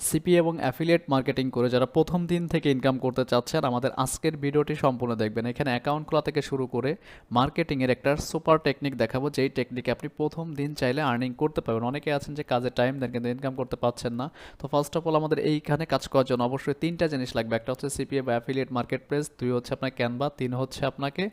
CPA এবং affiliate marketing করে যারা প্রথম দিন থেকে ইনকাম করতে চাচ্ছেন আমাদের আজকের ভিডিওটি সম্পূর্ণ দেখবেন। এখানে অ্যাকাউন্ট খোলা থেকে শুরু করে মার্কেটিংয়ের একটা সুপার টেকনিক দেখাবো, যেই টেকনিকে আপনি প্রথম দিন চাইলে আর্নিং করতে পারবেন। অনেকে আছেন যে কাজে টাইম দেন কিন্তু ইনকাম করতে পারছেন না। তো ফার্স্ট অফ অল আমাদের এইখানে কাজ করার জন্য অবশ্যই তিনটা জিনিস লাগবে। একটা হচ্ছে সিপিএ বা অ্যাফিলিয়েট মার্কেট প্লেস, দুই হচ্ছে আপনার ক্যানভা, তিন হচ্ছে আপনাকে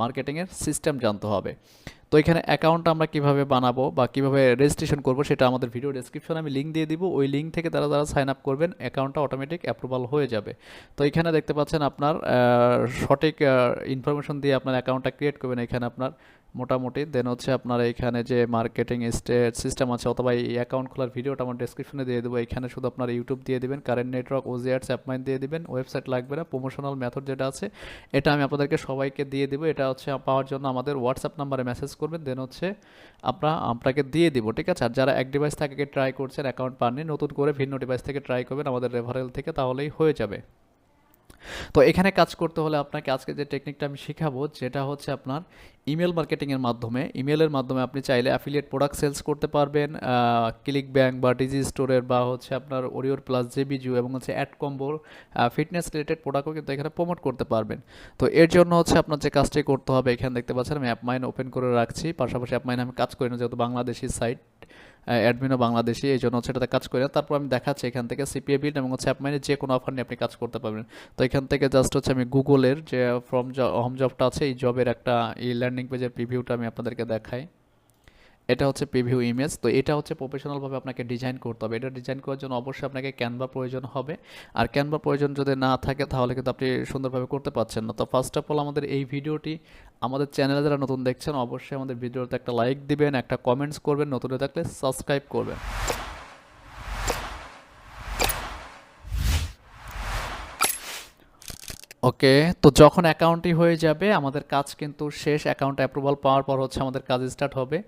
মার্কেটিংয়ের সিস্টেম জানতে হবে। তো এখানে অ্যাকাউন্ট আমরা কিভাবে বানাবো বা কিভাবে রেজিস্ট্রেশন করব সেটা আমাদের ভিডিও ডেসক্রিপশনে আমি লিঙ্ক দিয়ে দিব। ওই লিঙ্ক থেকে যারা সাইন আপ করবেন অ্যাকাউন্টটা অটোমেটিক অ্যাপ্রুভাল হয়ে যাবে। তো এখানে দেখতে পাচ্ছেন আপনার সঠিক ইনফরমেশন দিয়ে আপনার অ্যাকাউন্টটা ক্রিয়েট করবেন। এখানে আপনার মোটামুটি দেন হচ্ছে আপনার এইখানে যে মার্কেটিং স্টেট সিস্টেম আছে অথবা এই অ্যাকাউন্ট খোলার ভিডিওটা আমার ডেসক্রিপশনে দিয়ে দেবো। এখানে শুধু আপনার ইউটিউব দিয়ে দিবেন, কারেন্ট নেটওয়ার্ক, ওজিআরস, অ্যাপমাইন দিয়ে দিবেন, ওয়েবসাইট লাগবে না, প্রমোশনাল মেথড যেটা আছে এটা আমি আপনাদেরকে সবাইকে দিয়ে দিব। এটা হচ্ছে পাওয়ার জন্য আমাদের হোয়াটসঅ্যাপ নাম্বারে মেসেজ করবেন, দেন হচ্ছে আপনাকে দিয়ে দিব, ঠিক আছে। আর যারা এক ডিভাইস থেকে ট্রাই করছেন অ্যাকাউন্ট পাননি, নতুন করে ভিন্ন ডিভাইস থেকে ট্রাই করবেন আমাদের রেফারেল থেকে, তাহলেই হয়ে যাবে। তো এখানে কাজ করতে হলে আপনাকে আজকে যে টেকনিকটা আমি শেখাবো যেটা হচ্ছে আপনার ইমেল মার্কেটিংয়ের মাধ্যমে। ইমেলের মাধ্যমে আপনি চাইলে অ্যাফিলিয়েট প্রোডাক্ট সেলস করতে পারবেন, ক্লিক ব্যাংক বা ডিজি স্টোরের বা হচ্ছে আপনার ওরিওর প্লাস জেবিজু এবং হচ্ছে অ্যাড কম্বোর ফিটনেস রিলেটেড প্রোডাক্টও কিন্তু এখানে প্রমোট করতে পারবেন। তো এর জন্য হচ্ছে আপনার যে কাজটি করতে হবে, এখানে দেখতে পাচ্ছেন আমি অ্যাপমাইন ওপেন করে রাখছি। পাশাপাশি অ্যাপমাইন আমি কাজ করি না যেহেতু বাংলাদেশি সাইট, অ্যাডমিনও বাংলাদেশি, এই জন্য হচ্ছে এটাতে কাজ করি না। তারপর আমি দেখাচ্ছি এখান থেকে সিপিএ বিল্ড এবং হচ্ছে অ্যাপমাইনের যে কোনো অফার নিয়ে আপনি কাজ করতে পারবেন। তো এখান থেকে জাস্ট হচ্ছে আমি গুগলের যে হোম জবটা আছে এই জবের একটা এই ল্যান্ডিং পেজের প্রিভিউটা আমি আপনাদেরকে দেখাই। এটা হচ্ছে প্রিভিউ ইমেজ। তো এটা হচ্ছে প্রফেশনালভাবে আপনাকে ডিজাইন করতে হবে। এটা ডিজাইন করার জন্য অবশ্যই আপনাকে ক্যানভা প্রয়োজন হবে। আর ক্যানভা প্রয়োজন যদি না থাকে তাহলে কিন্তু আপনি সুন্দরভাবে করতে পারছেন না। তো ফার্স্ট অফ অল আমাদের এই ভিডিওটি আমাদের চ্যানেলে যারা নতুন দেখছেন অবশ্যই আমাদের ভিডিওতে একটা লাইক দিবেন, একটা কমেন্টস করবেন, নতুন হয়ে থাকলে সাবস্ক্রাইব করবেন। ওকে, তো যখন অ্যাকাউন্টটি হয়ে যাবে আমাদের কাজ কিন্তু শেষ। অ্যাকাউন্ট অ্যাপ্রুভাল পাওয়ার পর হচ্ছে আমাদের কাজ স্টার্ট হবে।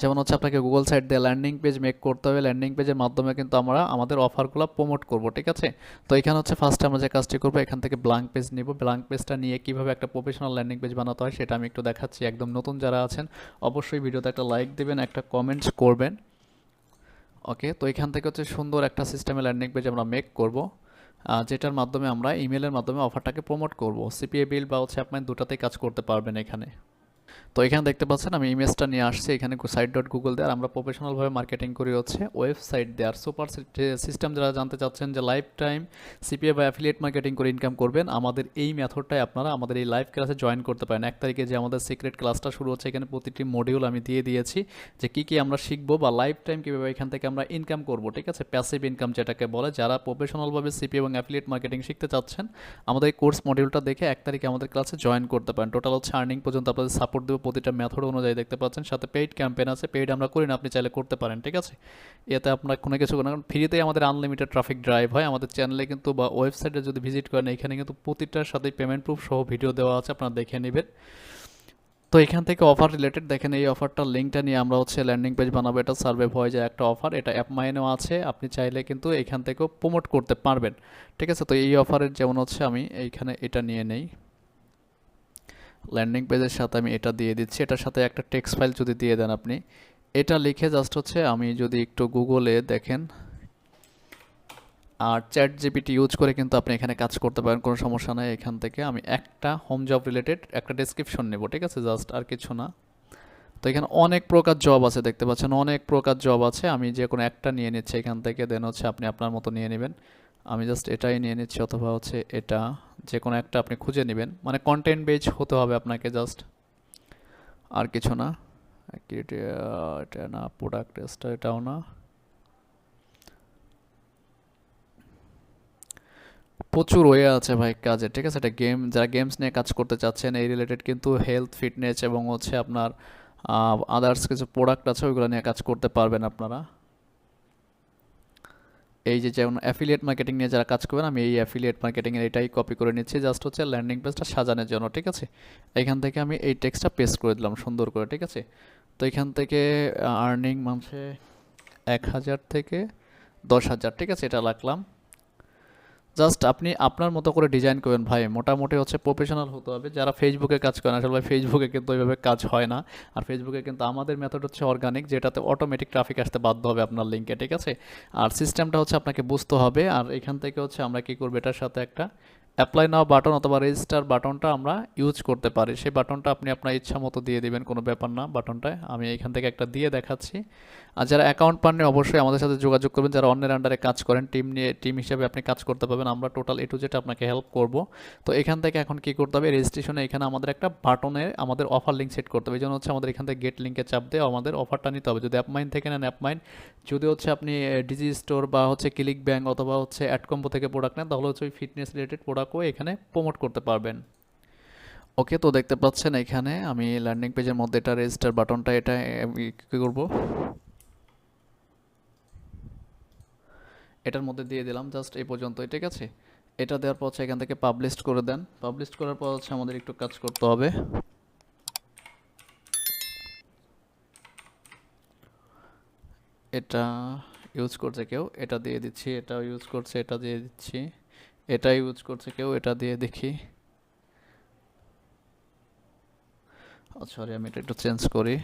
যেমন হচ্ছে আপনাকে গুগল সাইট দিয়ে ল্যান্ডিং পেজ মেক করতে হবে। ল্যান্ডিং পেজের মাধ্যমে কিন্তু আমরা আমাদের অফারগুলো প্রমোট করব, ঠিক আছে। তো এখানে হচ্ছে ফার্স্টে আমরা যে কাজটি করবো এখান থেকে ব্ল্যাঙ্ক পেজ নিব। ব্ল্যাঙ্ক পেজটা নিয়ে কীভাবে একটা প্রফেশনাল ল্যান্ডিং পেজ বানাতে হয় সেটা আমি একটু দেখাচ্ছি। একদম নতুন যারা আছেন অবশ্যই ভিডিওতে একটা লাইক দেবেন, একটা কমেন্টস করবেন। ওকে, তো এখান থেকে হচ্ছে সুন্দর একটা সিস্টেমে ল্যান্ডিং পেজ আমরা মেক করব, যেটার মাধ্যমে আমরা ইমেলের মাধ্যমে অফারটাকে প্রমোট করব। সিপিএ বিল বা হচ্ছে আপনি দুটাতেই কাজ করতে পারবেন এখানে। তো এখানে দেখতে পাচ্ছেন আমি ইমেজটা নিয়ে আসছি এখানে সাইট ডট গুগল দিয়ে। আর আমরা প্রফেশনালভাবে মার্কেটিং করি হচ্ছে ওয়েবসাইট দেওয়ার সুপার সিস্টেম। যারা জানতে চাচ্ছেন যে লাইফ টাইম সিপিএ বা অ্যাফিলিয়েট মার্কেটিং করে ইনকাম করবেন, আমাদের এই মেথডটাই আপনারা আমাদের এই লাইভ ক্লাসে জয়েন করতে পারেন। 1 তারিখে যে আমাদের সিক্রেট ক্লাসটা শুরু হচ্ছে এখানে প্রতিটি মডিউল আমি দিয়ে দিয়েছি যে কী কী আমরা শিখবো বা লাইফ টাইম কীভাবে এখান থেকে আমরা ইনকাম করব, ঠিক আছে। প্যাসিভ ইনকাম যেটাকে বলে। যারা প্রফেশনালভাবে সিপিএ এবং অ্যাফিলিয়েট মার্কেটিং শিখতে চাচ্ছেন আমাদের এই কোর্স মডিউলটা দেখে 1 তারিখে আমাদের ক্লাসে জয়েন করতে পারেন। টোটাল হচ্ছে আর্নিং পর্যন্ত আপনাদের সাপোর্ট দেবো প্রতিটা মেথড অনুযায়ী, দেখতে পাচ্ছেন। সাথে পেইড ক্যাম্পেইন আছে, পেইড আমরা করি না, আপনি চাইলে করতে পারেন, ঠিক আছে। এতে আপনার কোনো কিছু না, কারণ ফ্রিতেই আমাদের আনলিমিটেড ট্রাফিক ড্রাইভ হয়। আমাদের চ্যানেলে কিন্তু বা ওয়েবসাইটে যদি ভিজিট করেন এখানে কিন্তু প্রতিটার সাথে পেমেন্ট প্রুফ সহ ভিডিও দেওয়া আছে, আপনারা দেখে নেবেন। তো এখান থেকে অফার রিলেটেড দেখেন, এই অফারটার লিঙ্কটা নিয়ে আমরা হচ্ছে ল্যান্ডিং পেজ বানাবো। এটা সার্ভে ভয় যে একটা অফার, এটা অ্যাপ মাইনেও আছে, আপনি চাইলে কিন্তু এখান থেকেও প্রমোট করতে পারবেন, ঠিক আছে। তো এই অফারের যেমন হচ্ছে আমি এইখানে এটা নিয়ে নেই, ল্যান্ডিং পেজের সাথে আমি এটা দিয়ে দিচ্ছি। এটার সাথে একটা টেক্সট ফাইল যদি দিয়ে দেন আপনি, এটা লিখে জাস্ট হচ্ছে আমি যদি একটু গুগলে দেখেন আর চ্যাট জিপিটি ইউজ করে কিন্তু আপনি এখানে কাজ করতে পারেন, কোনো সমস্যা নাই। এখান থেকে আমি একটা হোম জব রিলেটেড একটা ডেসক্রিপশন নেব, ঠিক আছে, জাস্ট, আর কিছু না। তো এখানে অনেক প্রকার জব আছে, দেখতে পাচ্ছেন অনেক প্রকার জব আছে। আমি যে কোনো একটা নিয়ে নিচ্ছি এখান থেকে, দেন হচ্ছে আপনি আপনার মতো নিয়ে নেবেন। আমি জাস্ট এটাই নিয়ে নিচ্ছি, অথবা হচ্ছে এটা, যে কোনো একটা আপনি খুঁজে নেবেন। মানে কন্টেন্ট বেজ হতে হবে আপনাকে, জাস্ট, আর কিছু না। এটা না, প্রোডাক্ট টেস্টার এটাও না। প্রচুর ওয়ে আছে ভাই কাজে, ঠিক আছে। এটা গেম, যারা গেমস নিয়ে কাজ করতে চাচ্ছেন এই রিলেটেড কিন্তু হেলথ, ফিটনেস এবং হচ্ছে আপনার আদার্স কিছু প্রোডাক্ট আছে ওইগুলো নিয়ে কাজ করতে পারবেন আপনারা। এই যে যেমন অ্যাফিলিয়েট মার্কেটিং নিয়ে যারা কাজ করবেন, আমি এই অ্যাফিলিয়েট মার্কেটিংয়ের এটাই কপি করে নিচ্ছি, জাস্ট হচ্ছে ল্যান্ডিং পেজটা সাজানোর জন্য, ঠিক আছে। এখান থেকে আমি এই টেক্সটটা পেস্ট করে দিলাম সুন্দর করে, ঠিক আছে। তো এখান থেকে আর্নিং মাসে 1000 থেকে 10,000, ঠিক আছে, এটা রাখলাম। জাস্ট আপনি আপনার মতো করে ডিজাইন করবেন ভাই, মোটামুটি হচ্ছে প্রফেশনাল হতে হবে। যারা ফেসবুকে কাজ করেন, আসলে ভাই ফেসবুকে কিন্তু ওইভাবে কাজ হয় না। আর ফেসবুকে কিন্তু আমাদের মেথড হচ্ছে অর্গানিক, যেটাতে অটোমেটিক ট্রাফিক আসতে বাধ্য হবে আপনার লিঙ্কে, ঠিক আছে। আর সিস্টেমটা হচ্ছে আপনাকে বুঝতে হবে। আর এখান থেকে হচ্ছে আমরা কি করবো, এটার সাথে একটা অ্যাপ্লাই নাও বাটন অথবা রেজিস্টার বাটনটা আমরা ইউজ করতে পারি। সেই বাটনটা আপনি আপনার ইচ্ছা মতো দিয়ে দিবেন, কোনো ব্যাপার না। বাটনটায় আমি এখান থেকে একটা দিয়ে দেখাচ্ছি। আর যারা অ্যাকাউন্ট পাননি অবশ্যই আমাদের সাথে যোগাযোগ করবেন। যারা অন্যের আন্ডারে কাজ করেন, টিম হিসেবে আপনি কাজ করতে পারবেন, আমরা টোটাল এ টু জেড আপনাকে হেল্প করব। তো এখান থেকে এখন কি করতে হবে, রেজিস্ট্রেশনে এখানে আমাদের একটা বাটনে আমাদের অফার লিঙ্ক সেট করতে হবে। এই জন্য হচ্ছে আমাদের এখান থেকে গেট লিঙ্কে চাপ দিয়ে আমাদের অফারটা নিতে হবে। যদি অ্যাপমাইন থেকে নেন অ্যাপমাইন, যদি হচ্ছে আপনি ডিজি স্টোর বা হচ্ছে ক্লিক ব্যাংক অথবা হচ্ছে অ্যাডকম্বো থেকে প্রোডাক্ট নেন, তাহলে হচ্ছে ওই ফিটনেস রিলেটেড প্রোডাক্টও এখানে প্রমোট করতে পারবেন। ওকে, তো দেখতে পাচ্ছেন এখানে আমি ল্যান্ডিং পেজের মধ্যে এটা রেজিস্টার বাটনটা, এটা আমি কী করবো, এটার মধ্যে দিয়ে দিলাম। জাস্ট এই পর্যন্তই, ঠিক আছে। এটা দেওয়ার পর হচ্ছে এখান থেকে পাবলিশ করে দেন। পাবলিশ করার পর হচ্ছে আমাদের একটু কাজ করতে হবে। এটা ইউজ করছে কেউ, এটা দিয়ে দিচ্ছি। এটা ইউজ করছে, এটা দিয়ে দিচ্ছি। এটা ইউজ করছে কেউ, এটা দিয়ে দেখি। সরি, আমি এটা একটু চেঞ্জ করি।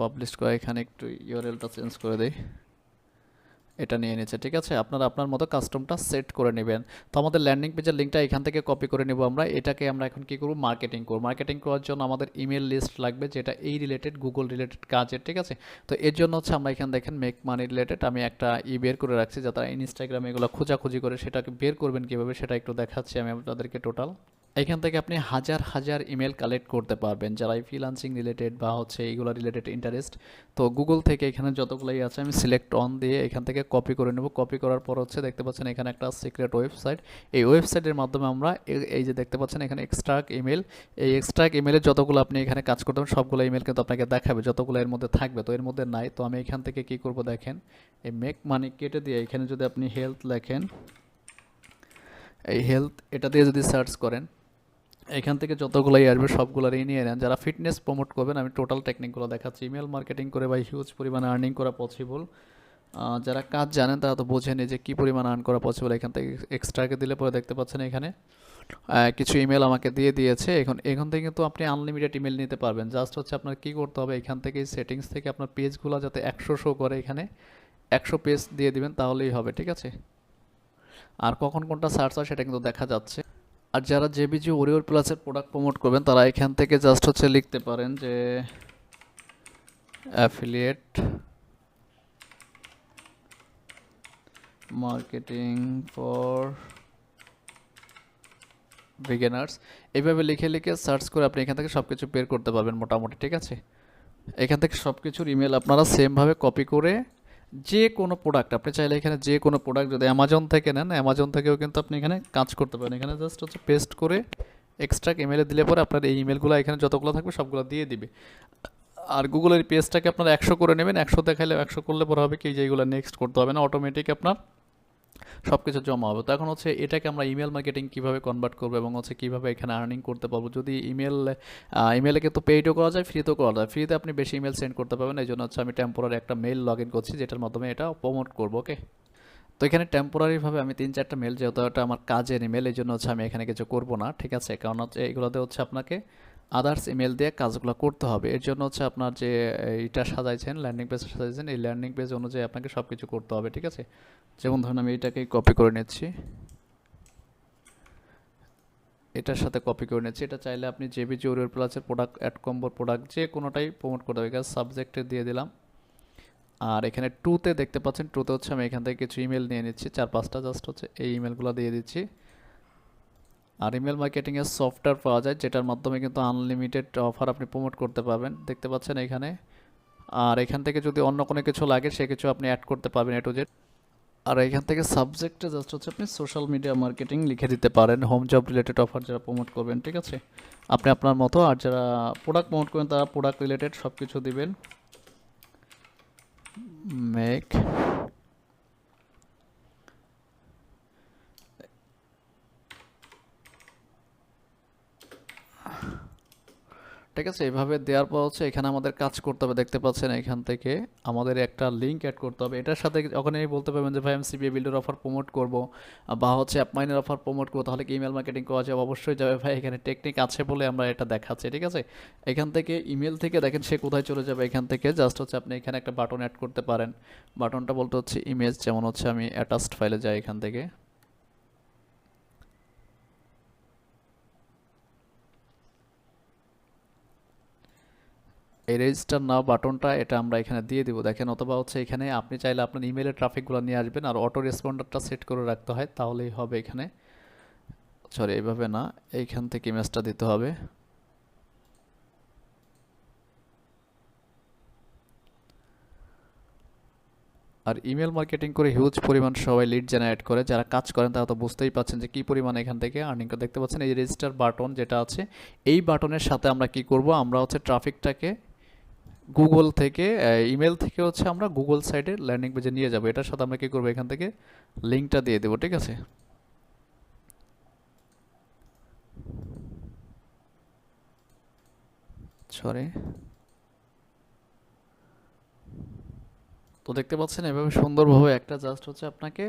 পাবলিশ করে এখানে একটু ইউআরএলটা চেঞ্জ করে দেই। এটা নিয়ে নিচ্ছে, ঠিক আছে। আপনারা আপনার মতো কাস্টমটা সেট করে নেবেন। তো আমাদের ল্যান্ডিং পেজের লিঙ্কটা এখান থেকে কপি করে নেব আমরা। এটাকে আমরা এখন কি করব, মার্কেটিং করব। মার্কেটিং করার জন্য আমাদের ইমেল লিস্ট লাগবে, যেটা এই রিলেটেড, গুগল রিলেটেড কাজের, ঠিক আছে। তো এর জন্য হচ্ছে আমরা এখানে দেখেন মেক মানি রিলেটেড আমি একটা বের করে রাখছি, যাতে ইনস্টাগ্রামে এগুলো খোঁজাখুঁজি করে সেটাকে বের করবেন কীভাবে, সেটা একটু দেখাচ্ছি আমি আপনাদেরকে। টোটাল এখান থেকে আপনি হাজার হাজার ইমেল কালেক্ট করতে পারবেন, যারা এই ফ্রিল্যান্সিং রিলেটেড বা হচ্ছে এইগুলো রিলেটেড ইন্টারেস্ট। তো গুগল থেকে এখানে যতগুলোই আছে আমি সিলেক্ট অন দিয়ে এখান থেকে কপি করে নেব। কপি করার পর হচ্ছে দেখতে পাচ্ছেন এখানে একটা সিক্রেট ওয়েবসাইট। এই ওয়েবসাইটের মাধ্যমে আমরা এই যে দেখতে পাচ্ছেন এখানে এক্সট্রাক ইমেল, এই এক্সট্রাক ইমেলের যতগুলো আপনি এখানে কাজ করতে পারেন সবগুলো ইমেল কিন্তু আপনাকে দেখাবে, যতগুলো এর মধ্যে থাকবে। তো এর মধ্যে নাই, তো আমি এখান থেকে কি করব দেখেন, এই মেক মানি কেটে দিয়ে এখানে যদি আপনি হেলথ লেখেন, এই হেলথ এটা দিয়ে যদি সার্চ করেন, এখান থেকে যতগুলোই আসবে সবগুলোরই নিয়ে নেন। যারা ফিটনেস প্রমোট করবেন, আমি টোটাল টেকনিকগুলো দেখাচ্ছি। ইমেল মার্কেটিং করে ভাই হিউজ পরিমাণে আর্নিং করা পসিবল। যারা কাজ জানেন তারা তো বোঝেনি যে কী পরিমাণ আর্ন করা পসিবল। এখান থেকে এক্সট্রাকে দিলে পরে দেখতে পাচ্ছেন এখানে কিছু ইমেল আমাকে দিয়ে দিয়েছে। এখান থেকে কিন্তু আপনি আনলিমিটেড ইমেল নিতে পারবেন। জাস্ট হচ্ছে আপনার কী করতে হবে, এখান থেকে সেটিংস থেকে আপনার পেজগুলো যাতে 100 শো করে, এখানে 100 পেজ দিয়ে দিবেন, তাহলেই হবে, ঠিক আছে। আর কখন কোনটা সার্চ হয় সেটা কিন্তু দেখা যাচ্ছে। আর যারা জেবিজি ওরিওর প্লাসের প্রোডাক্ট প্রমোট করবেন, তারা এখান থেকে জাস্ট হচ্ছে লিখতে পারেন যে অ্যাফিলিয়েট মার্কেটিং ফর বিগিনার্স, এইভাবে লিখে লিখে সার্চ করে আপনি এখান থেকে সব কিছু বের করতে পারবেন মোটামুটি, ঠিক আছে। এখান থেকে সব কিছুর ইমেল আপনারা সেমভাবে কপি করে যে কোনো প্রোডাক্ট আপনি চাইলে এখানে যে কোনো প্রোডাক্ট যদি অ্যামাজন থেকে নেন, অ্যামাজন থেকেও কিন্তু আপনি এখানে কাজ করতে পারেন। এখানে জাস্ট হচ্ছে পেস্ট করে এক্সট্রা ইমেলে দিলে পরে আপনার এই ইমেলগুলো এখানে যতগুলো থাকবে সবগুলো দিয়ে দিবে। আর গুগলের পেজটাকে আপনারা 100 করে নেবেন। 100 দেখাইলে 100 করলে পরে হবে কি, যেগুলো নেক্সট করতে হবে না, অটোমেটিক আপনার সব কিছু জমা হবে। তো এখন হচ্ছে এটাকে আমরা ইমেল মার্কেটিং কীভাবে কনভার্ট করবো এবং হচ্ছে কীভাবে এখানে আর্নিং করতে পারবো। যদি ইমেলে কিন্তু পেইডও করা যায়, ফ্রিতেও করা যায়। ফ্রিতে আপনি বেশি ইমেল সেন্ড করতে পারবেন, এই জন্য হচ্ছে আমি টেম্পোরারি একটা মেল লগ ইন করছি, যেটার মাধ্যমে এটা প্রমোট করবো। ওকে, তো এখানে টেম্পোরারিভাবে আমি 3-4টা মেল, যেহেতু এটা আমার কাজের ইমেল, এই জন্য হচ্ছে আমি এখানে কিছু করবো না, ঠিক আছে। কারণ হচ্ছে এগুলোতে হচ্ছে আপনাকে আদার্স ইমেল দিয়ে কাজগুলো করতে হবে। এর জন্য হচ্ছে আপনার যে এইটা সাজাইছেন, ল্যান্ডিং পেজ সাজাইছেন, এই ল্যান্ডিং পেজ অনুযায়ী আপনাকে সব কিছু করতে হবে, ঠিক আছে। যেমন ধরুন আমি এটাকেই কপি করে নিচ্ছি, এটার সাথে কপি করে নিচ্ছি। এটা চাইলে আপনি জেবিজি ওরিওর প্লাসের প্রোডাক্ট, অ্যাড কম্বোর প্রোডাক্ট যে কোনোটাই প্রমোট করতে হবে। এখানে সাবজেক্টে দিয়ে দিলাম। আর এখানে টুতে দেখতে পাচ্ছেন, টুতে হচ্ছে আমি এখান থেকে কিছু ইমেল নিয়ে নিচ্ছি, 4-5টা, জাস্ট হচ্ছে এই ইমেলগুলো দিয়ে দিচ্ছি। আর ইমেল মার্কেটিংয়ের সফটওয়্যার পাওয়া যায়, যেটার মাধ্যমে কিন্তু আনলিমিটেড অফার আপনি প্রমোট করতে পারবেন, দেখতে পাচ্ছেন এখানে। আর এখান থেকে যদি অন্য কোনো কিছু লাগে সে কিছু আপনি অ্যাড করতে পারবেন, এ টু জেড। আর এখান থেকে সাবজেক্টে জাস্ট হচ্ছে আপনি সোশ্যাল মিডিয়া মার্কেটিং লিখে দিতে পারেন, হোম জব রিলেটেড অফার যারা প্রমোট করবেন, ঠিক আছে। আপনি আপনার মতো। আর যারা প্রোডাক্ট প্রমোট করবেন তারা প্রোডাক্ট রিলেটেড সব কিছু দিবেন। মেক ঠিক আছে, এভাবে দেওয়ার পর হচ্ছে এখানে আমাদের কাজ করতে হবে। দেখতে পাচ্ছেন এখান থেকে আমাদের একটা লিঙ্ক অ্যাড করতে হবে। এটার সাথে যখন এই বলতে পারবেন যে ভাই আমি সিপিএ বিল্ডের অফার প্রমোট করব বা হচ্ছে অ্যাপমাইনের অফার প্রমোট করবো, তাহলে কি ইমেল মার্কেটিং করা যাবে? অবশ্যই যাবে ভাই, এখানে টেকনিক আছে বলে আমরা এটা দেখাচ্ছি। ঠিক আছে, এখান থেকে ইমেল থেকে দেখেন সে কোথায় চলে যাবে। এখান থেকে জাস্ট হচ্ছে আপনি এখানে একটা বাটন অ্যাড করতে পারেন। বাটনটা বলতে হচ্ছে ইমেজ, যেমন হচ্ছে আমি অ্যাটাচড ফাইলে যাই এখান থেকে। এই রেজিস্টার নাও বাটনটা এটা আমরা এখানে দিয়ে দিব দেখেন, অথবা হচ্ছে এখানে আপনি চাইলে আপনার ইমেলের ট্রাফিকগুলো নিয়ে আসবেন আর অটো রেসপন্ডারটা সেট করে রাখতে হয়, তাহলেই হবে। এখানে সরি এইভাবে না, এইখান থেকে ইমেজটা দিতে হবে। আর ইমেল মার্কেটিং করে হিউজ পরিমাণ সবাই লিড জেনারেট করে, যারা কাজ করেন তারা তো বুঝতেই পাচ্ছেন যে কী পরিমাণ এখান থেকে আর্নিং করে। দেখতে পাচ্ছেন এই যে রেজিস্টার বাটন যেটা আছে, এই বাটনের সাথে আমরা কি করব, আমরা হচ্ছে ট্রাফিকটাকে গুগল থেকে ইমেল থেকে হচ্ছে আমরা গুগল সাইডে ল্যান্ডিং পেজে নিয়ে যাব। এটার সাথে আমরা কি করব, এখান থেকে লিঙ্কটা দিয়ে দেবো। ঠিক আছে, সরি। তো দেখতে পাচ্ছেন এভাবে সুন্দরভাবে একটা জাস্ট হচ্ছে আপনাকে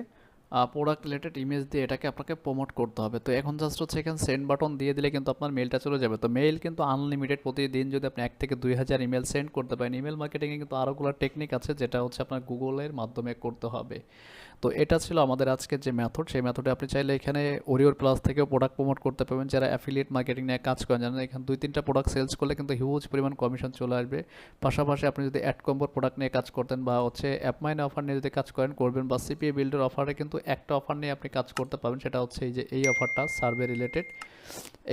প্রোডাক্ট রিলেটেড ইমেজ দিয়ে এটাকে আপনাকে প্রমোট করতে হবে। তো এখন জাস্ট হচ্ছে এখানে সেন্ড বাটন দিয়ে দিলে কিন্তু আপনার মেলটা চলে যাবে। তো মেইল কিন্তু আনলিমিটেড, প্রতিদিন যদি আপনি 1 থেকে 2 হাজার ইমেল সেন্ড করতে পারেন। ইমেল মার্কেটিংয়ে কিন্তু আরোগুলো টেকনিক আছে যেটা হচ্ছে আপনার গুগলের মাধ্যমে করতে হবে। তো এটা ছিল আমাদের আজকের যে মেথড, সেই মেথডে আপনি চাইলে এখানে ওরিওর প্লাস থেকেও প্রোডাক্ট প্রমোট করতে পারবেন। যারা অ্যাফিলিয়েট মার্কেটিং নিয়ে কাজ করেন, জানেন এখানে 2-3টা প্রোডাক্ট সেলস করলে কিন্তু হিউজ পরিমাণ কমিশন চলে আসবে। পাশাপাশি আপনি যদি অ্যাড কম্বোর প্রোডাক্ট নিয়ে কাজ করতেন বা হচ্ছে অ্যাপমাইন অফার নিয়ে যদি কাজ করবেন বা সিপিএ বিল্ডের অফারে কিন্তু একটা অফার নিয়ে আপনি কাজ করতে পারবেন, সেটা হচ্ছে এই যে এই অফারটা সার্ভে রিলেটেড।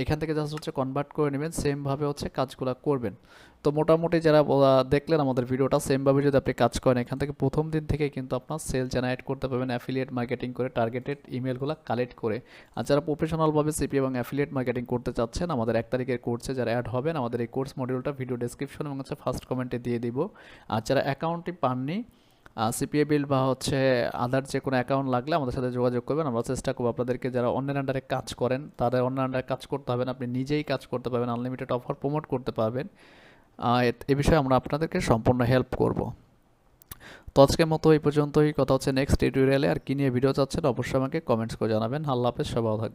এখান থেকে জাস্ট হচ্ছে কনভার্ট করে নেবেন, সেমভাবে হচ্ছে কাজগুলো করবেন। তো মোটামুটি যারা দেখলেন আমাদের ভিডিওটা, সেমভাবে যদি আপনি কাজ করেন এখান থেকে প্রথম দিন থেকে কিন্তু আপনার সেল জেনারেট করতে পারবেন অ্যাফিলিয়েট মার্কেটিং করে, টার্গেটেড ইমেলগুলো কালেক্ট করে। আর যারা প্রফেশনালভাবে সিপি এবং অ্যাফিলিয়েট মার্কেটিং করতে চাচ্ছেন, আমাদের 1 তারিখের কোর্সে যারা অ্যাড হবেন, আমাদের এই কোর্স মডিউলটা ভিডিও ডেসক্রিপশন এবং হচ্ছে ফার্স্ট কমেন্টে দিয়ে দিব। আর যারা অ্যাকাউন্টটি পাননি, সিপিএ বিল বা হচ্ছে আদার যে কোনো অ্যাকাউন্ট লাগলে আমাদের সাথে যোগাযোগ করবেন। আমরা চেষ্টা করবো আপনাদেরকে, যারা অন্যের আন্ডারে কাজ করেন তাদের অন্যের আন্ডারে কাজ করতে হবে না, আপনি নিজেই কাজ করতে পারবেন, আনলিমিটেড অফার প্রমোট করতে পারবেন। এ বিষয়ে আমরা আপনাদেরকে সম্পূর্ণ হেল্প করব। তো আজকের মতো এই পর্যন্তই, কথা হচ্ছে নেক্সট টিউটোরিয়ালে। আর কি নিয়ে ভিডিও চাচ্ছেন অবশ্যই আমাকে কমেন্টস করে জানাবেন। আল্লাহ হাফেজ, সবাই ভালো থাকবেন।